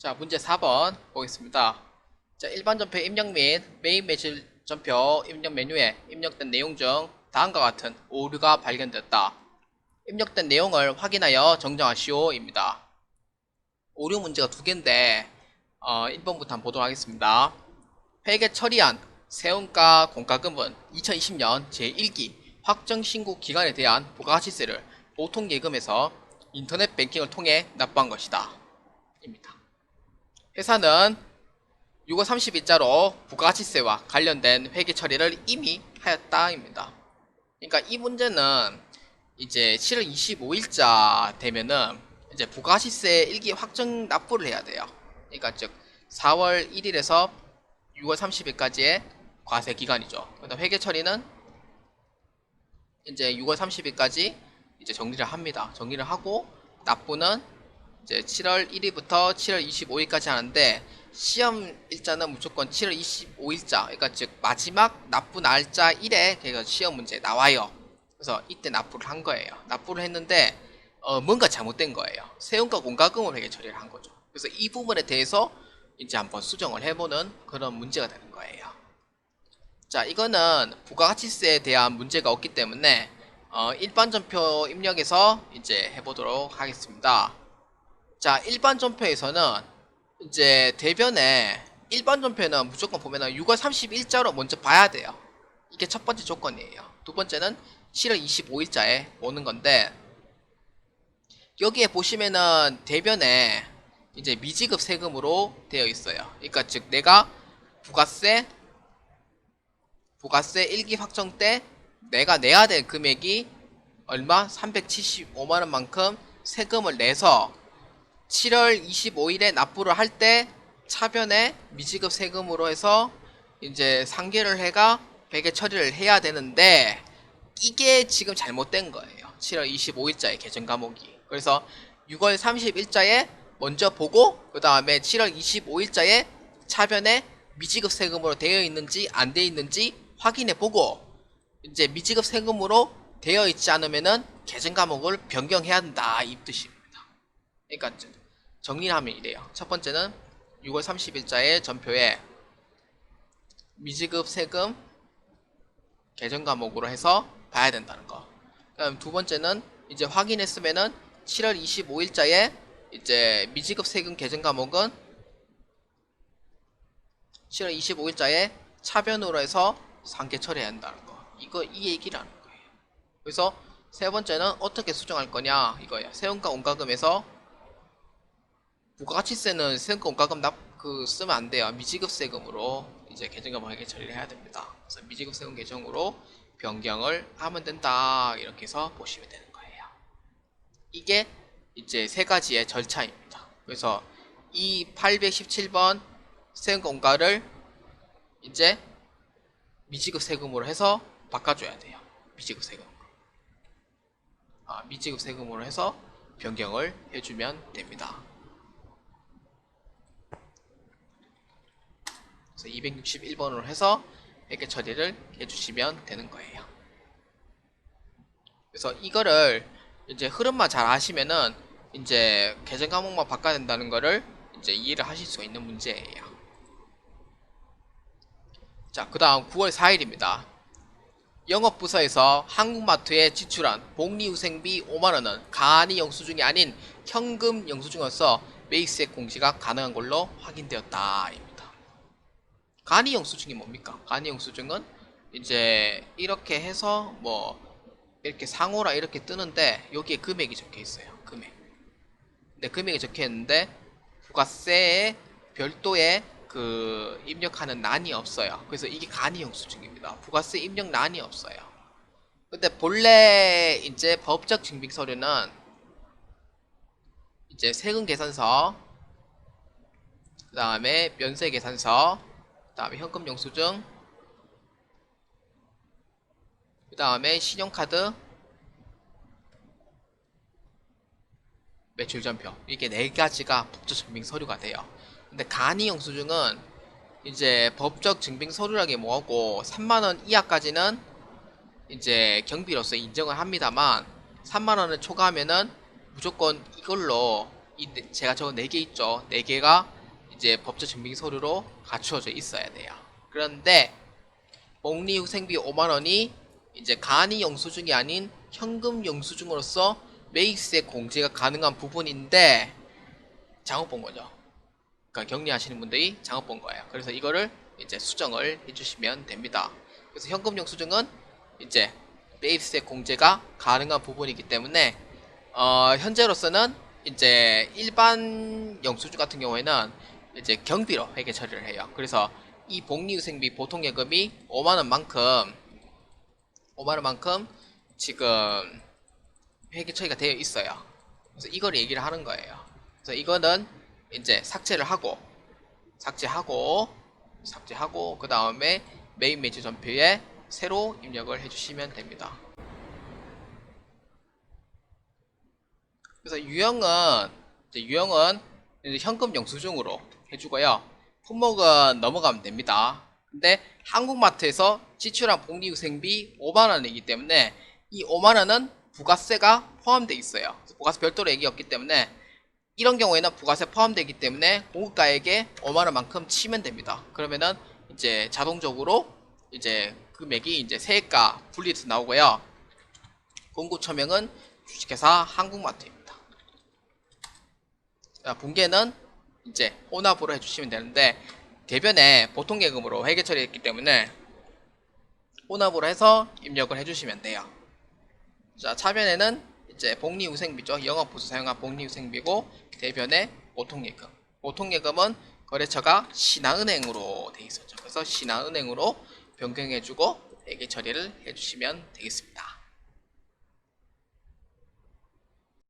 자, 문제 4번 보겠습니다. 자, 일반 전표 입력 및 메인 매실 전표 입력 메뉴에 입력된 내용 중 다음과 같은 오류가 발견되었다. 입력된 내용을 확인하여 정정하시오입니다. 오류 문제가 두 개인데 1번부터 한번 보도록 하겠습니다. 회계 처리한 세원가 공과금은 2020년 제1기 확정 신고 기간에 대한 부가가치세를 보통예금에서 인터넷 뱅킹을 통해 납부한 것이다. 입니다. 회사는 6월 30일자로 부가가치세와 관련된 회계 처리를 이미 하였다입니다. 그러니까 이 문제는 이제 7월 25일자 되면은 이제 부가가치세 일기 확정 납부를 해야 돼요. 그러니까 즉 4월 1일에서 6월 30일까지의 과세 기간이죠. 그다음 회계 처리는 이제 6월 30일까지 이제 정리를 합니다. 정리를 하고 납부는 이제 7월 1일부터 7월 25일까지 하는데 시험 일자는 무조건 7월 25일자, 그러니까 즉 마지막 납부 날짜 1에 그러니까 시험 문제에 나와요. 그래서 이때 납부를 한 거예요. 납부를 했는데 뭔가 잘못된 거예요. 세금과 공과금을 회계 처리를 한 거죠. 그래서 이 부분에 대해서 이제 한번 수정을 해보는 그런 문제가 되는 거예요. 자, 이거는 부가가치세에 대한 문제가 없기 때문에 일반 전표 입력해서 이제 해보도록 하겠습니다. 자, 일반 전표에서는 이제 대변에 일반 전표는 무조건 보면은 6월 30일자로 먼저 봐야 돼요. 이게 첫 번째 조건이에요. 두 번째는 7월 25일자에 오는 건데 여기에 보시면은 대변에 이제 미지급 세금으로 되어 있어요. 그러니까 즉 내가 부가세 1기 확정 때 내가 내야 될 금액이 얼마? 375만원만큼 세금을 내서 7월 25일에 납부를 할 때 차변에 미지급 세금으로 해서 이제 상계를 해가 회계 처리를 해야 되는데 이게 지금 잘못된 거예요. 7월 25일자의 개정 과목이. 그래서 6월 30일자에 먼저 보고 그 다음에 7월 25일자에 차변에 미지급 세금으로 되어 있는지 안 되어 있는지 확인해 보고 이제 미지급 세금으로 되어 있지 않으면은 개정 과목을 변경해야 한다 이 뜻입니다. 그러니까 정리를 하면 이래요. 첫 번째는 6월 30일자의 전표에 미지급 세금 개정 과목으로 해서 봐야 된다는 거. 그다음 두 번째는 이제 확인했으면은 7월 25일자에 이제 미지급 세금 개정 과목은 7월 25일자에 차변으로 해서 상계 처리해야 한다는 거. 이 얘기를 하는 거예요. 그래서 세 번째는 어떻게 수정할 거냐 이거예요. 세금과 원가금에서 부가가치세는 세금과 원가금 쓰면 안 돼요. 미지급 세금으로 이제 개정과목에 처리를 해야 됩니다. 그래서 미지급 세금 개정으로 변경을 하면 된다 이렇게 해서 보시면 되는 거예요. 이게 이제 세 가지의 절차입니다. 그래서 이 817번 세금과 원가를 이제 미지급 세금으로 해서 바꿔줘야 돼요. 미지급 세금으로. 미지급 세금으로 해서 변경을 해주면 됩니다. 그래서 261번으로 해서 회계 처리를 해주시면 되는 거예요. 그래서 이거를 이제 흐름만 잘 하시면은 이제 개정 과목만 바꿔야 된다는 거를 이제 이해를 하실 수 있는 문제예요. 자, 그 다음 9월 4일입니다. 영업부서에서 한국마트에 지출한 복리후생비 5만원은 간이 영수증이 아닌 현금 영수증으로서 매입세액 공시가 가능한 걸로 확인되었다. 입니다. 간이 영수증이 뭡니까? 간이 영수증은 이제 이렇게 해서 뭐 이렇게 상호라 이렇게 뜨는데 여기에 금액이 적혀 있어요. 금액. 근데 금액이 적혀 있는데 부가세에 별도의 그 입력하는 란이 없어요. 그래서 이게 간이 영수증입니다. 부가세 입력 란이 없어요. 근데 본래 이제 법적 증빙 서류는 이제 세금 계산서, 그 다음에 면세 계산서, 그 다음에 현금 영수증, 그 다음에 신용카드, 매출전표, 이게 네 가지가 법적 증빙 서류가 돼요. 근데 간이 영수증은 이제 법적 증빙 서류라기 뭐하고 3만원 이하까지는 이제 경비로서 인정을 합니다만 3만원을 초과하면은 무조건 이걸로 제가 저 4개 있죠. 4개가 이제 법적 증빙 서류로 갖추어져 있어야 돼요. 그런데 복리후생비 5만원이 이제 간이 영수증이 아닌 현금 영수증으로서 매입세 공제가 가능한 부분인데 잘못 본 거죠. 그러니까 격리하시는 분들이 잘못 본 거예요. 그래서 이거를 이제 수정을 해주시면 됩니다. 그래서 현금 영수증은 이제 매입세 공제가 가능한 부분이기 때문에 현재로서는 이제 일반 영수증 같은 경우에는 이제 경비로 회계 처리를 해요. 그래서 이 복리후생비 보통예금이 5만원만큼 지금 회계 처리가 되어 있어요. 그래서 이걸 얘기를 하는 거예요. 그래서 이거는 이제 삭제하고 그 다음에 매입 매지 전표에 새로 입력을 해주시면 됩니다. 그래서 유형은 이제 현금 영수증으로 해주고요. 품목은 넘어가면 됩니다. 근데 한국마트에서 지출한 복리후생비 5만원이기 때문에 이 5만원은 부가세가 포함되어 있어요. 부가세 별도로 얘기였기 때문에 이런 경우에는 부가세 포함되기 때문에 공급가액에 5만원만큼 치면 됩니다. 그러면은 이제 자동적으로 이제 금액이 이제 세액과 분리돼서 나오고요. 공급처명은 주식회사 한국마트입니다. 분계는 이제 혼합으로 해주시면 되는데 대변에 보통예금으로 회계 처리했기 때문에 혼합으로 해서 입력을 해주시면 돼요. 자, 차변에는 이제 복리후생비죠. 영업보수 사용한 복리후생비고 대변에 보통예금. 보통예금은 거래처가 신한은행으로 되어 있었죠. 그래서 신한은행으로 변경해주고 회계 처리를 해주시면 되겠습니다.